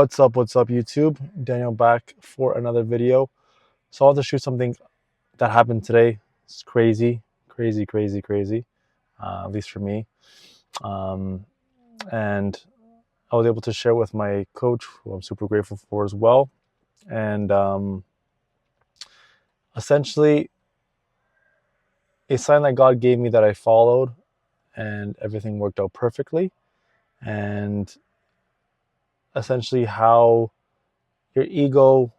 What's up, YouTube? Daniel back for another video. So I want to shoot something that happened today. It's crazy, crazy, crazy, crazy, at least for me. Um, and I was able to share with my coach, who I'm super grateful for as well. And essentially, a sign that God gave me that I followed, and everything worked out perfectly. And essentially, how your ego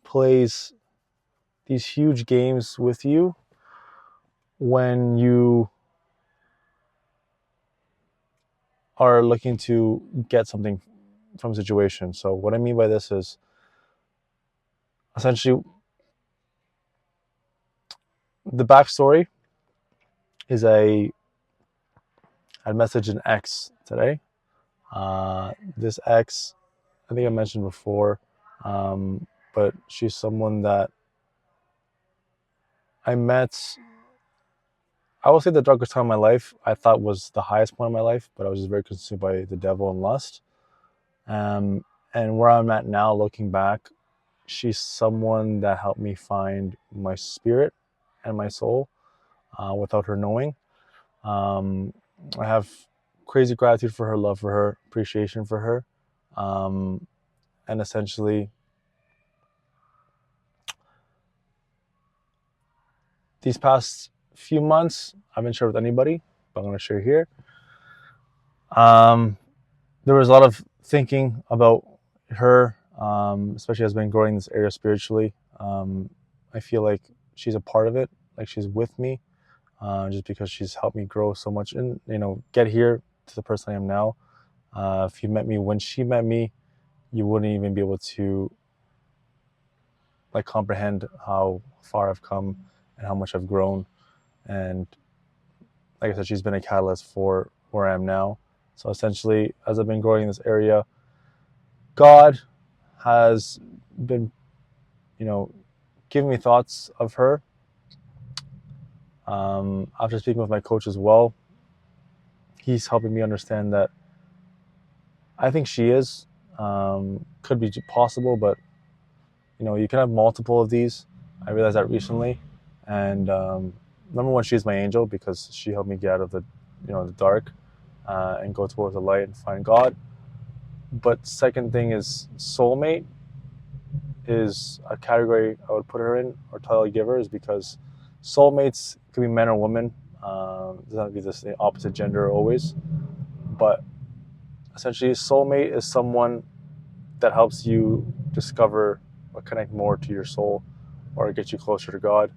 plays these huge games with you when you are looking to get something from a situation. So what I mean by this is essentially the backstory is I had messaged an ex today. This ex, I think I mentioned before, but she's someone that I met. I will say the darkest time of my life I thought was the highest point of my life, but I was just very consumed by the devil and lust. Um, and where I'm at now, looking back, she's someone that helped me find my spirit and my soul without her knowing. Um, I have crazy gratitude for her, love for her, appreciation for her. And essentially, these past few months, I haven't shared with anybody, but I'm going to share here. There was a lot of thinking about her, especially as I've been growing this area spiritually. I feel like she's a part of it, like she's with me, just because she's helped me grow so much and get here to the person I am now. If you met me when she met me, you wouldn't even be able to like comprehend how far I've come and how much I've grown. And like I said, she's been a catalyst for where I am now. So essentially, as I've been growing in this area, God has been, giving me thoughts of her. After speaking with my coach as well, he's helping me understand that I think she is. Could be possible, but you can have multiple of these. I realized that recently, and number one, she's my angel because she helped me get out of the dark, and go towards the light and find God. But second thing is soulmate is a category I would put her in, or title I give her, is because soulmates could be men or women. Doesn't have to be the opposite gender always, but essentially, soulmate is someone that helps you discover or connect more to your soul, or get you closer to God.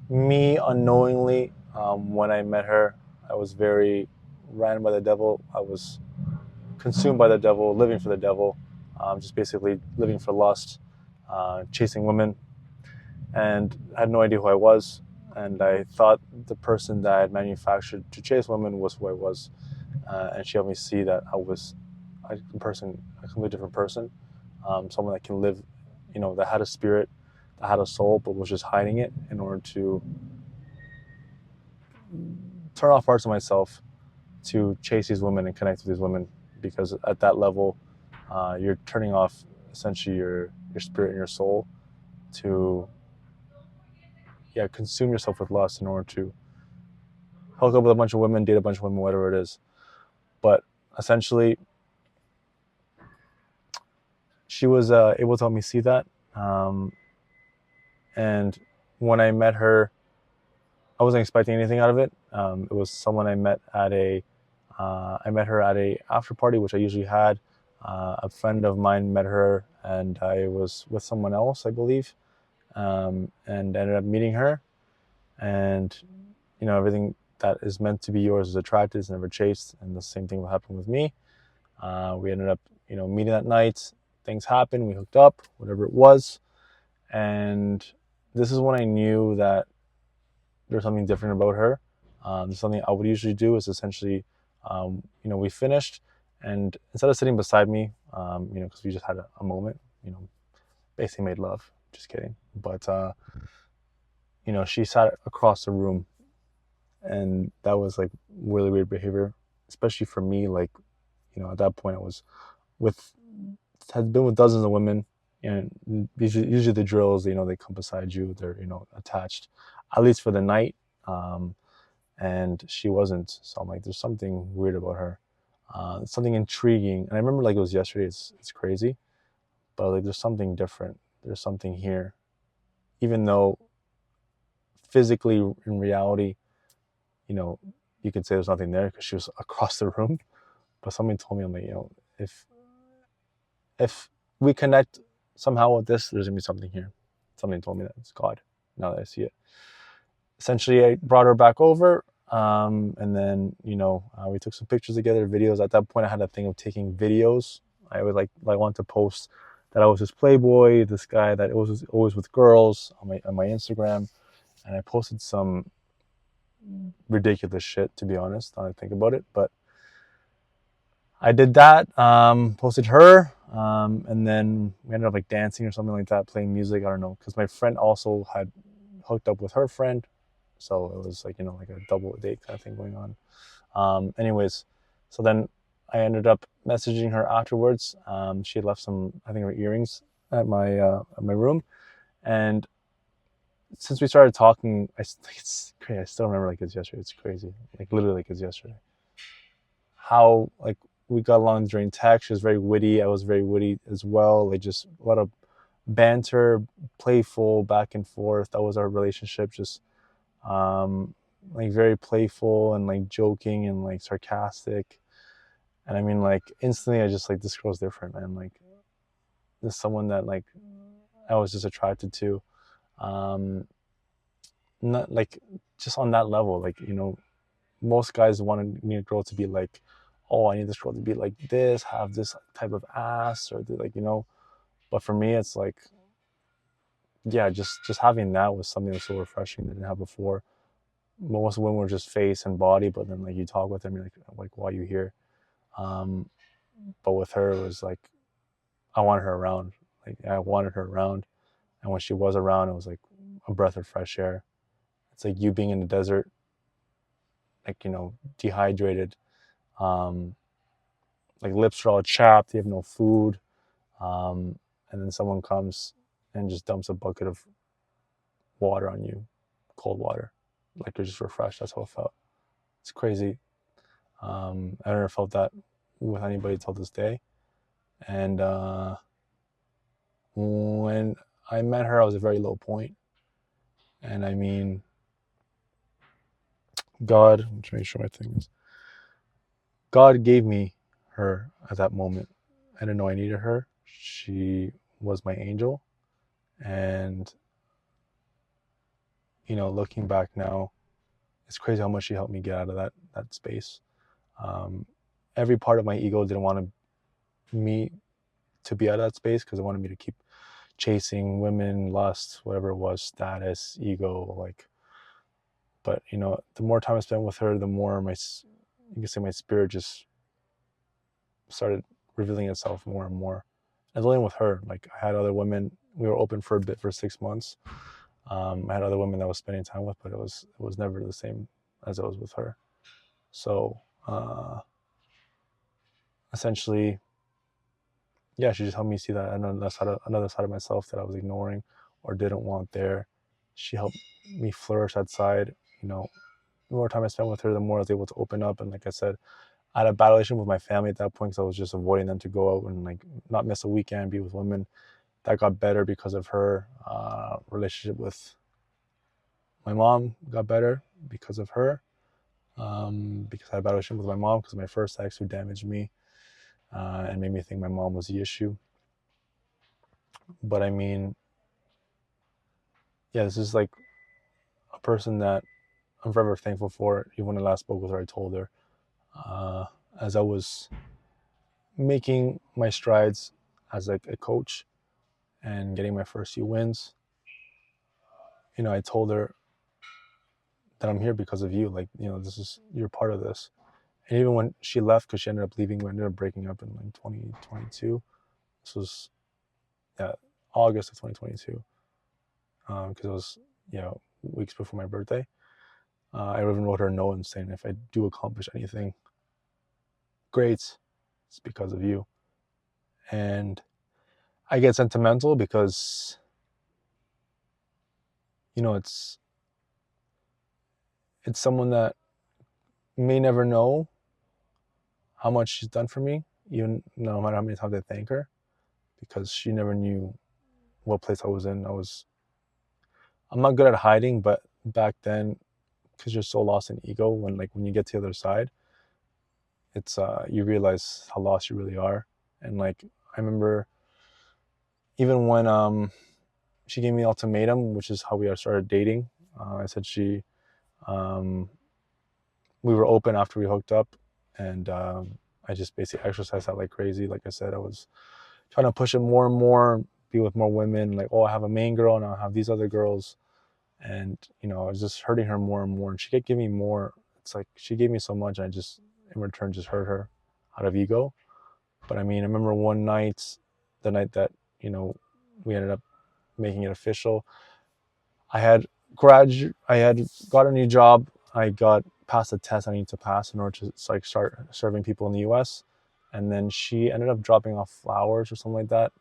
Me, unknowingly, when I met her, I was very ran by the devil. I was consumed by the devil, living for the devil, just basically living for lust, chasing women, and I had no idea who I was. And I thought the person that I had manufactured to chase women was who I was. And she helped me see that I was a completely different person, someone that can live, that had a spirit, that had a soul, but was just hiding it in order to turn off parts of myself to chase these women and connect with these women. Because at that level, you're turning off essentially your spirit and your soul to consume yourself with lust in order to hook up with a bunch of women, date a bunch of women, whatever it is. But essentially, she was able to help me see that. And when I met her, I wasn't expecting anything out of it. It was someone I met at I met her at a after party, which I usually had. A friend of mine met her, and I was with someone else, I believe, and ended up meeting her. And everything that is meant to be yours is attracted, is never chased, and the same thing will happen with me. We ended up, meeting that night. Things happened. We hooked up, whatever it was, and this is when I knew that there's something different about her. There's something I would usually do is essentially, we finished, and instead of sitting beside me, because we just had a moment, basically made love. Just kidding. But she sat across the room, and that was like really weird behavior, especially for me. Like, at that point, I was with had been with dozens of women, and usually the drills, they come beside you, they're attached, at least for the night. Um, and she wasn't. So I'm like, there's something weird about her, something intriguing. And I remember like it was yesterday. It's crazy, but like there's something different. There's something here, even though physically in reality, you know, you could say there's nothing there because she was across the room. But something told me, I'm like, if we connect somehow with this, there's gonna be something here. Something told me that it's God. Now that I see it, essentially, I brought her back over, and then we took some pictures together, videos. At that point, I had a thing of taking videos. I would I want to post that I was this playboy, this guy that was always with girls on my Instagram, and I posted some ridiculous shit, to be honest. Now I think about it, but I did that. Posted her, and then we ended up like dancing or something like that, playing music. I don't know, because my friend also had hooked up with her friend, so it was like like a double date kind of thing going on. Anyways, so then I ended up messaging her afterwards. She had left some, I think, her earrings at my room, and since we started talking, it's crazy. I still remember like it's yesterday. It's crazy, like literally like it's yesterday. How like we got along during text. She was very witty. I was very witty as well. Like just a lot of banter, playful, back and forth. That was our relationship. Just like very playful and like joking and like sarcastic. And I mean, like instantly, I just like, this girl's different, man. Like this is someone that like I was just attracted to. Um, Not like just on that level. Like most guys need a girl to be like, oh, I need this girl to be like this, have this type of ass, or like But for me, it's like, yeah, just having that was something that's so refreshing that I didn't have before. Most women were just face and body, but then like you talk with them, you're like why are you here? Um, but with her, it was like I wanted her around. Like I wanted her around, and when she was around, it was like a breath of fresh air. It's like you being in the desert, like dehydrated, um, like lips are all chapped, you have no food, and then someone comes and just dumps a bucket of water on you, cold water, like you're just refreshed. That's how it felt. It's crazy. I never felt that with anybody till this day. And when I met her, I was a very low point. And I mean, God, I'm trying to make sure my thing is. God gave me her at that moment. I didn't know I needed her. She was my angel. And, looking back now, it's crazy how much she helped me get out of that space. Um, every part of my ego didn't want me to be out of that space because it wanted me to keep chasing women, lust, whatever it was, status, ego, like. But the more time I spent with her, the more you can say my spirit just started revealing itself more and more. It was only with her. Like I had other women. We were open for a bit for 6 months. I had other women that I was spending time with, but it was never the same as it was with her. So essentially, yeah, she just helped me see that another side of myself that I was ignoring or didn't want there. She helped me flourish that side. The more time I spent with her, the more I was able to open up. And like I said, I had a bad relationship with my family at that point because I was just avoiding them to go out and like not miss a weekend, be with women. That got better because of her. Relationship with my mom got better because of her. Because I had a bad relationship with my mom because of my first ex who damaged me and made me think my mom was the issue. But I mean, yeah, this is like a person that I'm forever thankful for. Even when I last spoke with her, I told her as I was making my strides as like a coach and getting my first few wins, I told her that I'm here because of you. Like, you're part of this. And even when she left, because she ended up leaving, we ended up breaking up in like 2022. This was August of 2022, because it was weeks before my birthday. I even wrote her a note and saying if I do accomplish anything great, it's because of you. And I get sentimental because, you know, it's someone that may never know how much she's done for me, even no matter how many times I thank her, because she never knew what place I was in. I'm not good at hiding, but back then, because you're so lost in ego, when you get to the other side, it's you realize how lost you really are. And like I remember even when she gave me an ultimatum, which is how we started dating. I said um, we were open after we hooked up, and I just basically exercised that like crazy. Like I said, I was trying to push it more and more, be with more women. Like, oh, I have a main girl, and I have these other girls, and I was just hurting her more and more. And she kept giving me more. It's like she gave me so much, and I just in return just hurt her out of ego. But I mean, I remember one night, the night that we ended up making it official. I had I had got a new job. I got past the test I need to pass in order to like start serving people in the U.S. And then she ended up dropping off flowers or something like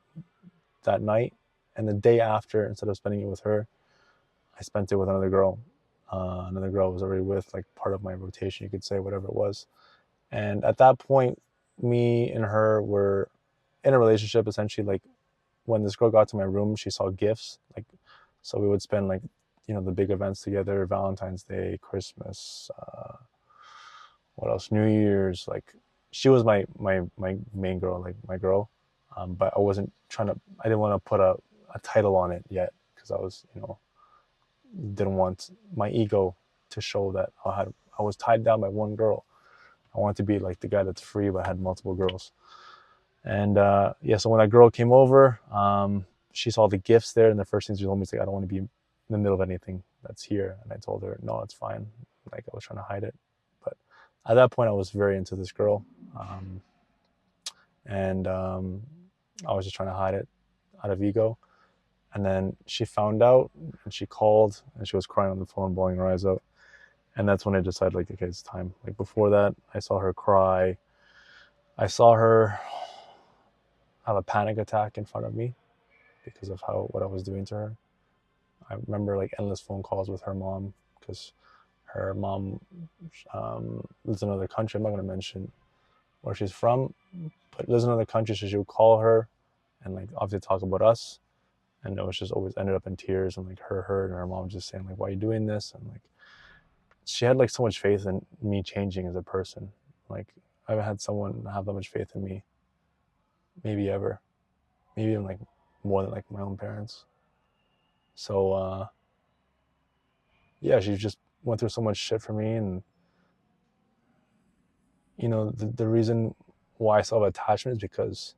that night. And the day after, instead of spending it with her, I spent it with another girl. Another girl I was already with, like part of my rotation, you could say, whatever it was. And at that point, me and her were in a relationship essentially. Like when this girl got to my room, she saw gifts. Like, so we would spend like, the big events together, Valentine's Day, Christmas, what else? New Year's. Like she was my main girl, like my girl. But I didn't want to put a title on it yet because I was, didn't want my ego to show that I was tied down by one girl. I wanted to be like the guy that's free but had multiple girls. And yeah, so when that girl came over, she saw the gifts there, and the first thing she told me was like, I don't want to be in the middle of anything that's here. And I told her, no, it's fine. Like I was trying to hide it. But at that point, I was very into this girl. And I was just trying to hide it out of ego. And then she found out, and she called, and she was crying on the phone, bawling her eyes out. And that's when I decided, like, okay, it's time. Like before that, I saw her cry. I saw her have a panic attack in front of me because of what I was doing to her. I remember like endless phone calls with her mom because her mom lives in another country. I'm not going to mention where she's from, but lives in another country. So she would call her and like obviously talk about us. And it was just always ended up in tears and like her and her mom just saying like, why are you doing this? And like, she had like so much faith in me changing as a person. Like I haven't had someone have that much faith in me, maybe ever, maybe even like more than like my own parents. So yeah, she just went through so much shit for me. And the reason why I still have attachment is because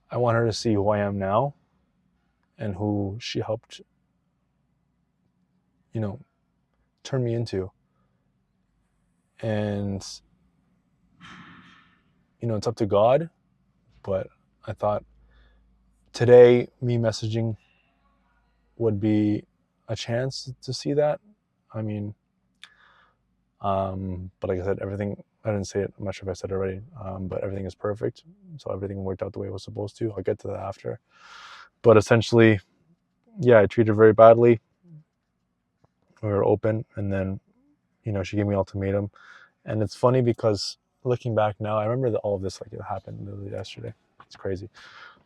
I want her to see who I am now and who she helped turn me into. And it's up to God, but I thought today me messaging would be a chance to see that. I mean, but like I said, everything, I didn't say it, I'm not sure if I said it already, but everything is perfect. So everything worked out the way it was supposed to. I'll get to that after. But essentially, yeah, I treated her very badly. We were open, and then, she gave me an ultimatum. And it's funny because looking back now, I remember that all of this, like it happened literally yesterday. It's crazy.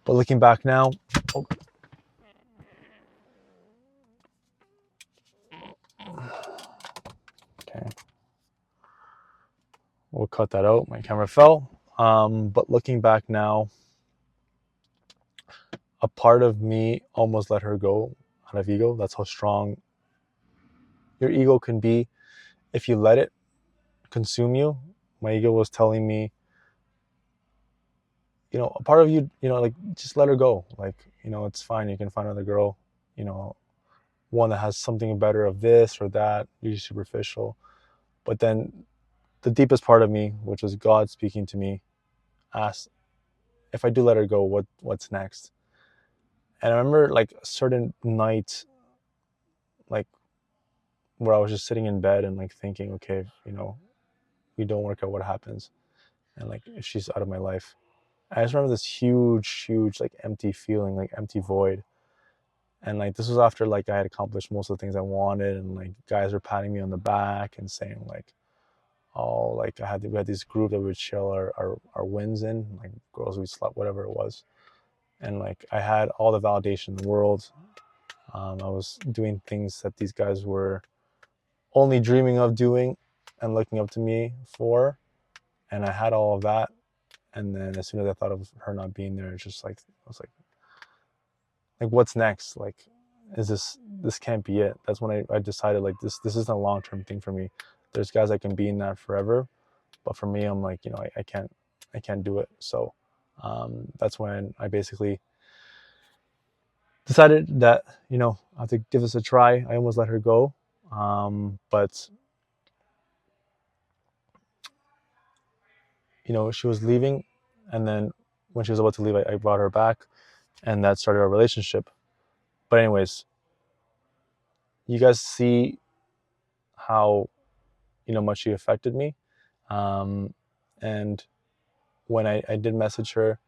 But looking back now, okay, we'll cut that out. My camera fell. But looking back now, a part of me almost let her go out of ego. That's how strong your ego can be if you let it consume you. My ego was telling me, a part of you, like just let her go. Like, it's fine. You can find another girl, one that has something better of this or that, usually superficial. But then the deepest part of me, which was God speaking to me, asked, if I do let her go, what's next? And I remember like a certain night, like where I was just sitting in bed and like thinking, okay, we don't work out, what happens? And like if she's out of my life. I just remember this huge like empty feeling, like empty void. And like this was after like I had accomplished most of the things I wanted, and like guys were patting me on the back and saying like, oh, like we had this group that we would chill our wins in, like girls we slept, whatever it was. And like I had all the validation in the world. I was doing things that these guys were only dreaming of doing and looking up to me for, and I had all of that. And then as soon as I thought of her not being there, it's just like I was like what's next? Like, is this can't be it? That's when I decided like this isn't a long-term thing for me. There's guys I can be in that forever, but for me, I'm like, I can't do it. So that's when I basically decided that I have to give this a try. I almost let her go, but she was leaving, and then when she was about to leave, I brought her back, and that started our relationship. But anyways, you guys see how much she affected me, and when I did message her,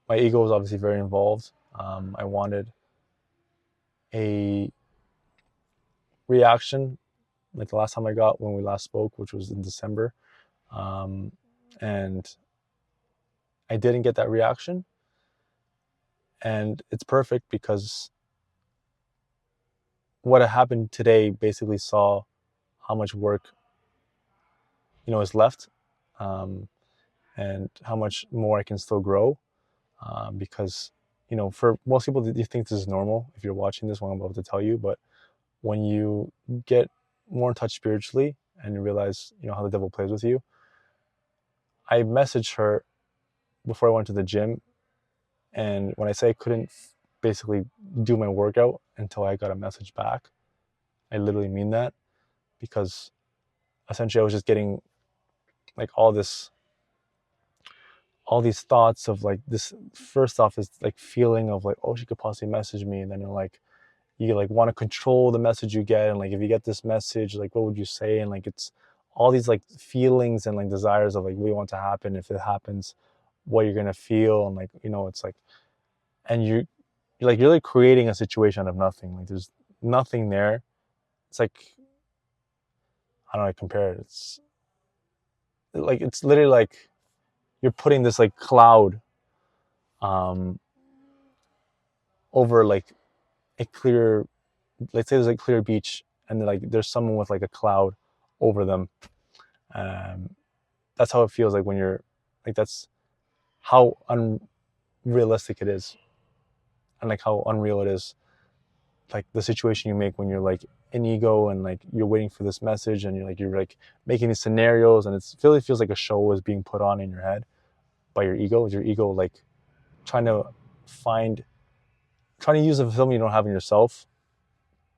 my ego was obviously very involved. I wanted a reaction like the last time I got when we last spoke, which was in December, and I didn't get that reaction. And it's perfect because what happened today basically saw how much work is left, and how much more I can still grow, because for most people you think this is normal if you're watching this, what I'm about to tell you, but when you get more in touch spiritually and you realize how the devil plays with you, I messaged her before I went to the gym, and when I say I couldn't basically do my workout until I got a message back, I literally mean that, because essentially I was just getting like all these thoughts of like this. First off is like feeling of like, oh, she could possibly message me, and then you like want to control the message you get, and like if you get this message, like what would you say, and like it's all these like feelings and like desires of like what you want to happen, if it happens, what you're gonna feel, and like it's like, and you're like creating a situation out of nothing. Like there's nothing there. It's like, I don't know how to compare it. It's literally like you're putting this like cloud um over like a clear, let's say there's like clear beach, and then like there's someone with like a cloud over them. um that's how it feels like when you're like, that's how unrealistic it is, and like how unreal it is, like the situation you make when you're like in ego and like you're waiting for this message, and you're like making these scenarios, and it really feels like a show is being put on in your head by your ego. Is your ego like trying to use a film you don't have in yourself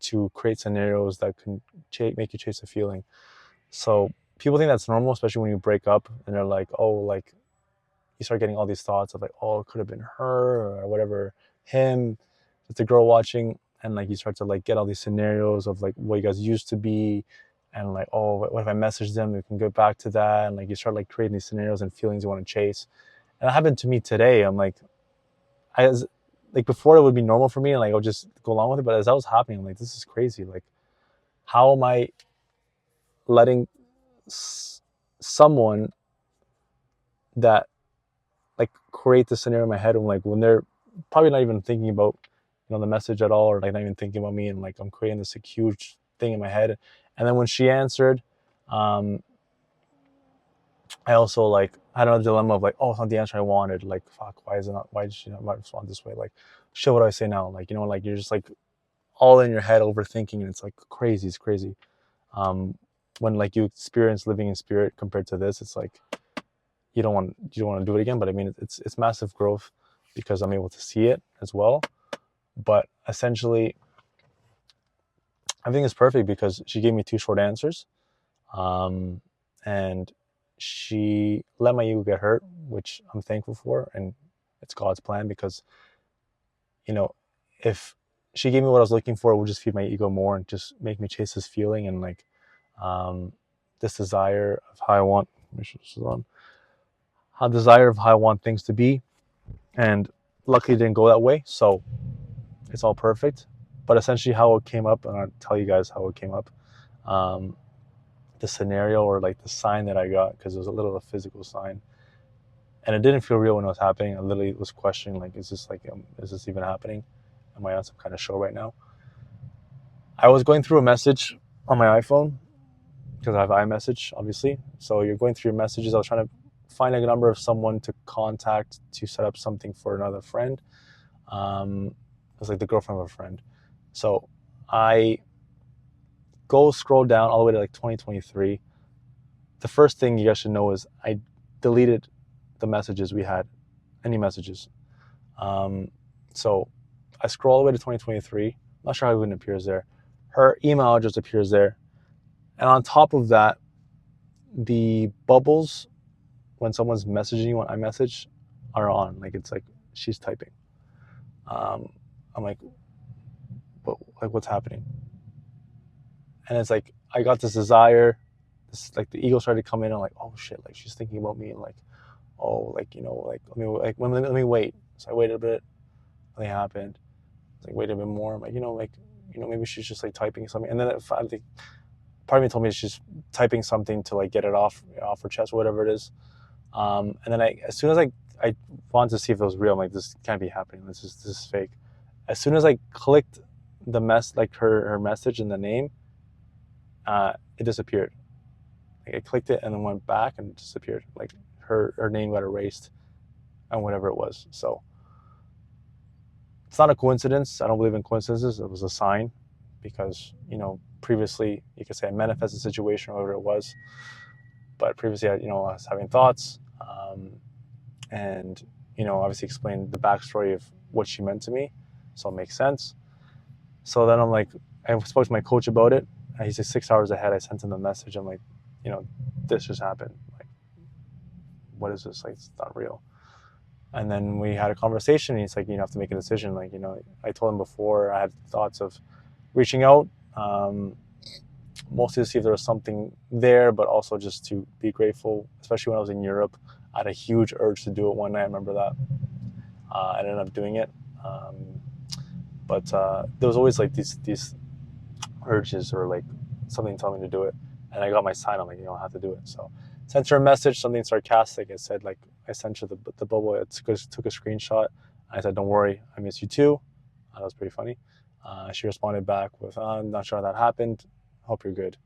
to create scenarios that can make you chase a feeling. So people think that's normal, especially when you break up and they're like, oh, like you start getting all these thoughts of like, oh, it could have been her or whatever, him, it's a girl watching, and like you start to like get all these scenarios of like what you guys used to be, and like, oh, what if I message them, we can go back to that, and like you start like creating these scenarios and feelings you want to chase. And that happened to me today. I'm like, like before it would be normal for me and like I'll just go along with it, but as that was happening, I'm like, this is crazy. Like, how am I letting someone that like create the scenario in my head, and like when they're probably not even thinking about the message at all, or like not even thinking about me, and like I'm creating this like, huge thing in my head. And then when she answered, I also like had another dilemma of like, oh, it's not the answer I wanted. Like, fuck, why did she not respond this way? Like, shit, what do I say now? Like, like you're just like all in your head overthinking, and it's like crazy. It's crazy. When like you experience living in spirit compared to this, it's like you don't want to do it again. But I mean, it's massive growth because I'm able to see it as well. But essentially, everything is perfect because she gave me 2 short answers, and she let my ego get hurt, which I'm thankful for, and it's God's plan, because if she gave me what I was looking for, it would just feed my ego more and just make me chase this feeling and like this desire of how I want a desire of how I want things to be, and luckily it didn't go that way, so it's all perfect. But essentially how it came up, and I'll tell you guys how it came up, um, the scenario or like the sign that I got, because it was a little of a physical sign, and it didn't feel real when it was happening. I literally was questioning, like, is this even happening? Am I on some kind of show right now? I was going through a message on my iPhone because I have iMessage, obviously. So you're going through your messages. I was trying to find a number of someone to contact to set up something for another friend. It was like the girlfriend of a friend. So I go scroll down all the way to like 2023. The first thing you guys should know is I deleted the messages we had, any messages. So I scroll all the way to 2023. Not sure how it even appears there. Her email address appears there. And on top of that, the bubbles when someone's messaging you on iMessage are on. Like it's like she's typing. I'm like, but like what's happening? And it's like I got this desire, this like the ego started to come in and like, oh shit, like she's thinking about me and like, oh like like let me wait. So I waited a bit, nothing happened. Like wait a bit more. I'm like maybe she's just like typing something. And then I think part of me told me she's typing something to like get it off her chest or whatever it is. And then as soon as I wanted to see if it was real, I'm like, this can't be happening. This is fake. As soon as I clicked the like her message and the name, it disappeared. Like I clicked it and then went back and it disappeared. Like her name got erased and whatever it was. So it's not a coincidence. I don't believe in coincidences. It was a sign because, previously you could say I manifested a situation or whatever it was. But previously, I was having thoughts, and obviously explained the backstory of what she meant to me, so it makes sense. So then I'm like, I spoke to my coach about it. And he said 6 hours ahead. I sent him the message. I'm like, this just happened. Like, what is this? Like, it's not real. And then we had a conversation. And he's like, you have to make a decision. Like, I told him before I had thoughts of reaching out. Mostly to see if there was something there, but also just to be grateful, especially when I was in Europe. I had a huge urge to do it one night. I remember that. I ended up doing it. But there was always like these urges or like something telling me to do it. And I got my sign. I'm like, I have to do it. So sent her a message, something sarcastic. It said like, I sent her the bubble. It took a screenshot. I said, don't worry, I miss you too. That was pretty funny. She responded back with, I'm not sure how that happened. Hope you're good.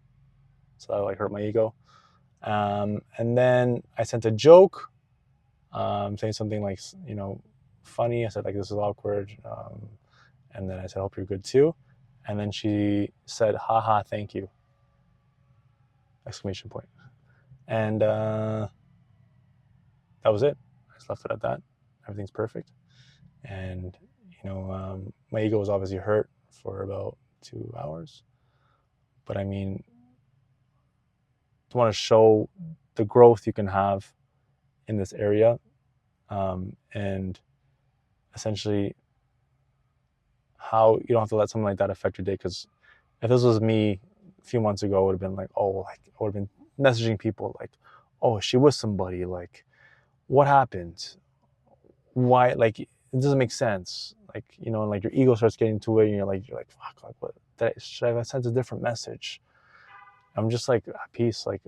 So that like hurt my ego. And then I sent a joke, saying something like, funny. I said like, this is awkward. And then I said, hope you're good too. And then she said, haha, thank you. Exclamation point. And that was it. I just left it at that. Everything's perfect. And, my ego was obviously hurt for about 2 hours. But I mean, I want to show the growth you can have in this area, and essentially how you don't have to let something like that affect your day. Because if this was me a few months ago, I would have been like, oh, like I would have been messaging people like, oh, she was somebody, like what happened? Why? Like it doesn't make sense. Like, and like your ego starts getting to it and you're like, fuck, like what? Should I have sent a different message? I'm just like at peace. Like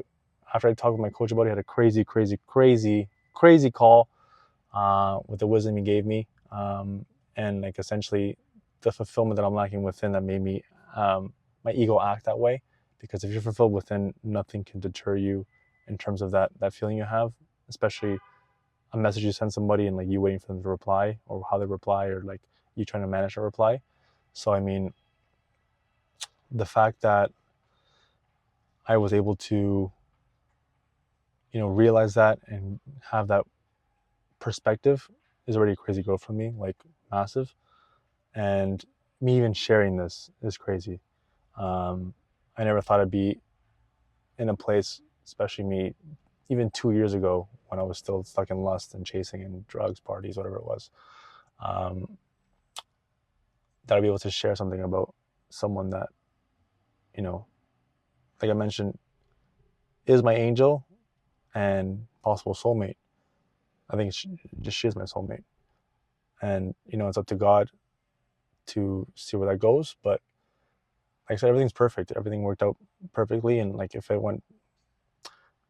after I talked with my coach about it, I had a crazy, crazy, crazy, crazy call with the wisdom he gave me. And like essentially the fulfillment that I'm lacking within that made me, my ego act that way. Because if you're fulfilled within, nothing can deter you in terms of that feeling you have, especially a message you send somebody and like you waiting for them to reply or how they reply or like you trying to manage a reply. So, I mean, the fact that I was able to, realize that and have that perspective is already a crazy growth for me, like massive. And me even sharing this is crazy. I never thought I'd be in a place, especially me, even 2 years ago when I was still stuck in lust and chasing and drugs, parties, whatever it was, that I'd be able to share something about someone that, like I mentioned, is my angel and possible soulmate. I think she is my soulmate. And, it's up to God to see where that goes. But like I said, everything's perfect. Everything worked out perfectly. And like if it went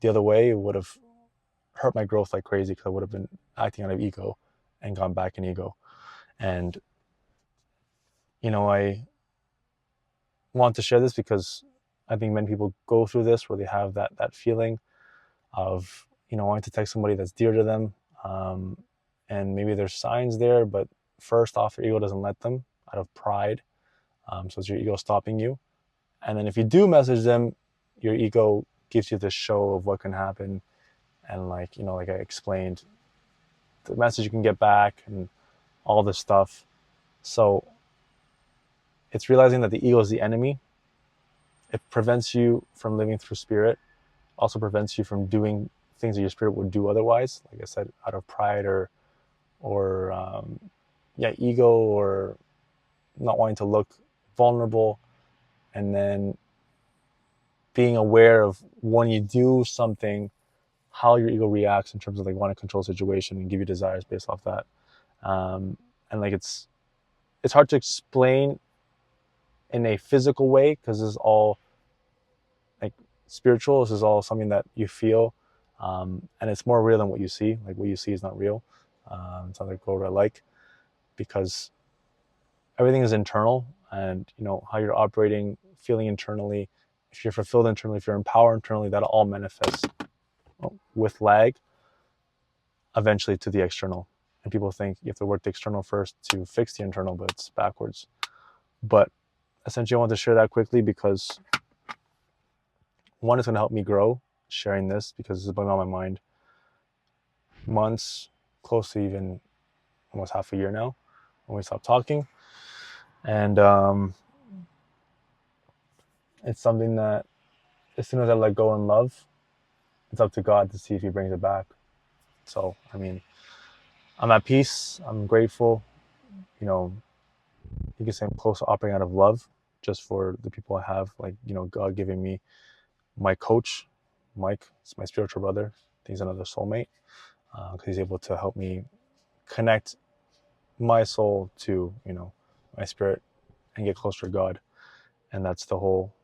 the other way, it would have hurt my growth like crazy because I would have been acting out of ego and gone back in ego. And, I want to share this because I think many people go through this where they have that feeling of, wanting to text somebody that's dear to them. And maybe there's signs there, but first off, your ego doesn't let them out of pride. So it's your ego stopping you. And then if you do message them, your ego gives you this show of what can happen. And like I explained, the message you can get back and all this stuff. So it's realizing that the ego is the enemy. It prevents you from living through spirit, also prevents you from doing things that your spirit would do otherwise. Like I said, out of pride or ego, or not wanting to look vulnerable. And then being aware of when you do something, how your ego reacts in terms of like want to control the situation and give you desires based off that. And like it's hard to explain in a physical way because this is all like spiritual. This is all something that you feel, and it's more real than what you see. Like what you see is not real. It's not like what I like, because everything is internal, and how you're operating, feeling internally. If you're fulfilled internally, if you're empowered internally, that all manifests with lag eventually to the external. And people think you have to work the external first to fix the internal, but it's backwards. But essentially, I want to share that quickly because one, is going to help me grow sharing this, because it's been on my mind months, close to even almost half a year now when we stopped talking. And it's something that as soon as I let go and love, it's up to God to see if he brings it back. So, I mean, I'm at peace. I'm grateful. You can say I'm close to operating out of love just for the people I have. Like, God giving me my coach, Mike. It's my spiritual brother. He's another soulmate because he's able to help me connect my soul to, my spirit and get closer to God. And that's the whole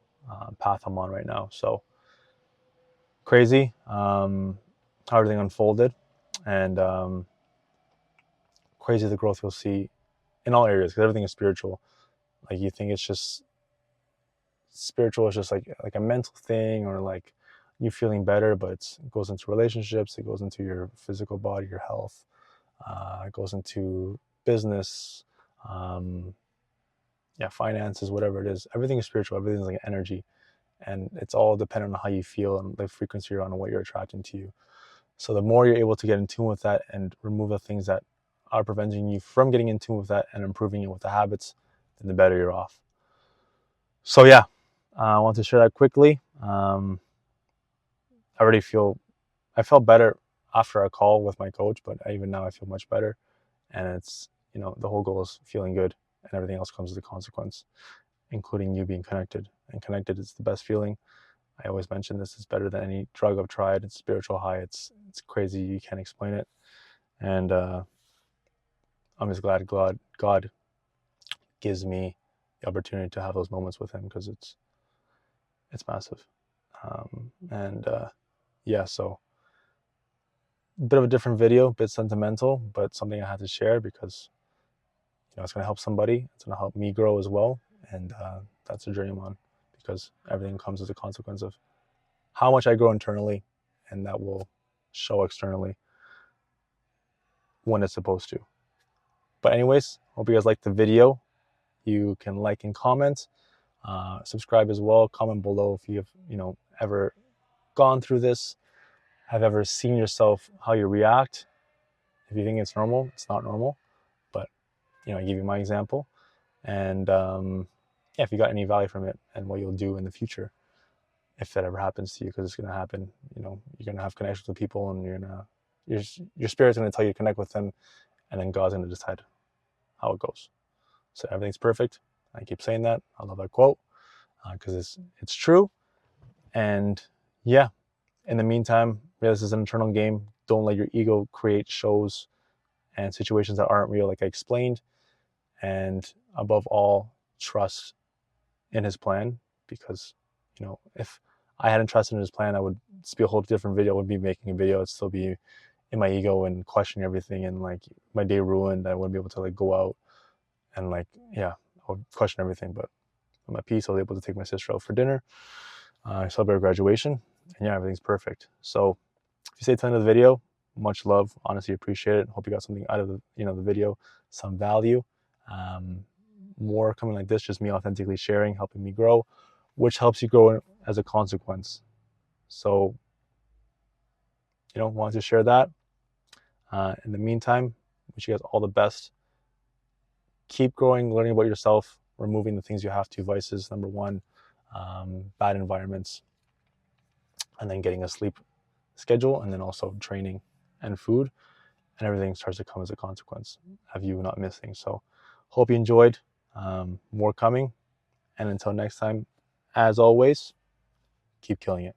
path I'm on right now. So crazy how everything unfolded, and crazy the growth you'll see in all areas, because everything is spiritual. Like you think it's just spiritual, it's just like a mental thing, or like you feeling better, but it goes into relationships, it goes into your physical body, your health, it goes into business, finances, whatever it is. Everything is spiritual. Everything is like energy, and it's all dependent on how you feel and the frequency you're on and what you're attracting to you. So the more you're able to get in tune with that and remove the things that are preventing you from getting in tune with that and improving it with the habits, then the better you're off. So yeah, I want to share that quickly. I felt better after a call with my coach, but even now I feel much better. And it's, the whole goal is feeling good, and everything else comes as a consequence, including you being connected. And connected is the best feeling. I always mention this is better than any drug I've tried. It's spiritual high. It's crazy. You can't explain it. And I'm just glad God gives me the opportunity to have those moments with him, because it's massive. So a bit of a different video, a bit sentimental, but something I had to share because it's going to help somebody. It's going to help me grow as well, and that's the journey I'm on, because everything comes as a consequence of how much I grow internally, and that will show externally when it's supposed to. But anyways, hope you guys liked the video. You can like and comment, subscribe as well. Comment below if you have ever gone through this, have ever seen yourself, how you react. If you think it's normal, it's not normal, but I give you my example. And if you got any value from it and what you'll do in the future if that ever happens to you, because it's going to happen. You're going to have connections with people, and your spirit's going to tell you to connect with them, and then God's going to decide how it goes. So everything's perfect. I keep saying that. I love that quote because it's true. And yeah, in the meantime, this is an internal game. don't let your ego create shows and situations that aren't real, like I explained. And above all, trust in his plan, because, you know, if I hadn't trusted in his plan, I would be a whole different video. I wouldn't be making a video. I'd still be in my ego and questioning everything, and like my day ruined. I wouldn't be able to like go out and like, yeah, I would question everything. But I'm at peace. I was able to take my sister out for dinner. I celebrated graduation, and yeah, everything's perfect. So if you stay to the end of the video, much love. Honestly, appreciate it. Hope you got something out of the, you know, the video, some value. More coming like this, just me authentically sharing, helping me grow, which helps you grow as a consequence. So, you know, wanted to share that. In the meantime, wish you guys all the best. Keep growing, learning about yourself, removing the things you have to, vices, number one, bad environments, and then getting a sleep schedule, and then also training and food, and everything starts to come as a consequence of you not missing. So hope you enjoyed. More coming. And until next time, as always, keep killing it.